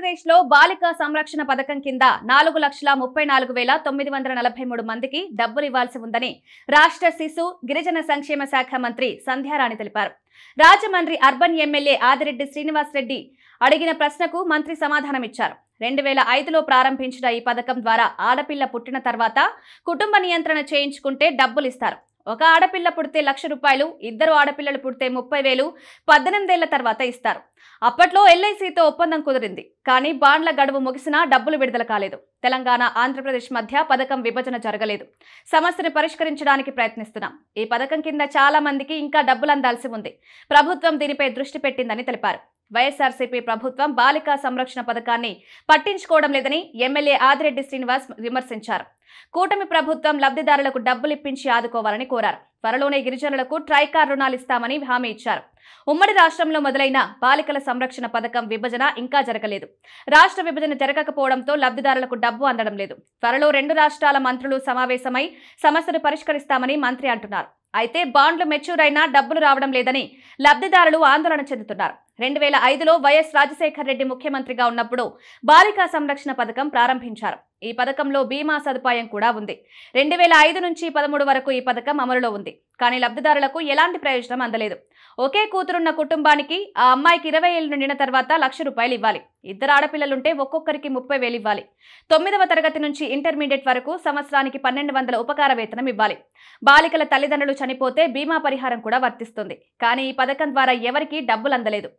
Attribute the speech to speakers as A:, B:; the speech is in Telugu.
A: ఆంధ్రప్రదేశ్లో బాలికా సంరక్షణ పథకం కింద 4,34,943 మందికి డబ్బులు ఇవ్వాల్సి ఉందని రాష్ట్ర శిశు గిరిజన సంక్షేమ శాఖ మంత్రి సంధ్యారాణి తెలిపారు. రాజమండ్రి అర్బన్ ఎమ్మెల్యే ఆదిరెడ్డి శ్రీనివాస్ రెడ్డి అడిగిన ప్రశ్నకు మంత్రి సమాధానమిచ్చారు. 2005లో ప్రారంభించిన ఈ పథకం ద్వారా ఆడపిల్ల పుట్టిన తర్వాత కుటుంబ నియంత్రణ చేయించుకుంటే డబ్బులు ఇస్తారు. ఒక ఆడపిల్ల పుడితే ₹1,00,000, ఇద్దరు ఆడపిల్లలు పుడితే 30,000 18 ఏళ్ల తర్వాత ఇస్తారు. అప్పట్లో ఎల్ఐసితో ఒప్పందం కుదిరింది. కానీ బాండ్ల గడువు ముగిసినా డబ్బులు విడుదల కాలేదు. తెలంగాణ, ఆంధ్రప్రదేశ్ మధ్య పథకం విభజన జరగలేదు. సమస్యను పరిష్కరించడానికి ప్రయత్నిస్తున్నాం. ఈ పథకం కింద చాలా మందికి ఇంకా డబ్బులు అందాల్సి ఉంది. ప్రభుత్వం దీనిపై దృష్టి పెట్టిందని తెలిపారు. వైఎస్ఆర్సీపీ ప్రభుత్వం బాలికా సంరక్షణ పథకాన్ని పట్టించుకోవడం లేదని ఎమ్మెల్యే ఆదిరెడ్డి శ్రీనివాస్ విమర్శించారు. కూటమి ప్రభుత్వం లబ్ధిదారులకు డబ్బులిప్పించి ఆదుకోవాలని కోరారు. త్వరలోనే గిరిజనులకు ట్రైకార్ రుణాలు ఇస్తామని హామీ ఇచ్చారు. ఉమ్మడి రాష్ట్రంలో మొదలైన బాలికల సంరక్షణ పథకం విభజన ఇంకా జరగలేదు. రాష్ట్ర విభజన జరగకపోవడంతో లబ్ధిదారులకు డబ్బు అందడం లేదు. త్వరలో 2 రాష్ట్రాల మంత్రులు సమావేశమై సమస్యను పరిష్కరిస్తామని మంత్రి అంటున్నారు. అయితే బాండ్లు మెచ్యూర్ అయినా డబ్బులు రావడం లేదని లబ్ధిదారులు ఆందోళన చెందుతున్నారు. 2005లో వైఎస్ రాజశేఖర రెడ్డి ముఖ్యమంత్రిగా ఉన్నప్పుడు బాలికా సంరక్షణ పథకం ప్రారంభించారు. ఈ పథకంలో బీమా సదుపాయం కూడా ఉంది. 2005 నుంచి 13 వరకు ఈ పథకం అమలులో ఉంది. కానీ లబ్ధిదారులకు ఎలాంటి ప్రయోజనం అందలేదు. ఒకే కూతురున్న కుటుంబానికి ఆ అమ్మాయికి 20 ఏళ్లు నిండిన తర్వాత ₹1,00,000 ఇవ్వాలి. ఇద్దరు ఆడపిల్లలుంటే ఒక్కొక్కరికి 30,000 ఇవ్వాలి. 9వ తరగతి నుంచి ఇంటర్మీడియట్ వరకు సంవత్సరానికి 1,200 ఉపకార వేతనం ఇవ్వాలి. బాలికల తల్లిదండ్రులు చనిపోతే బీమా పరిహారం కూడా వర్తిస్తుంది. కానీ ఈ పథకం ద్వారా ఎవరికీ డబ్బులు అందలేదు.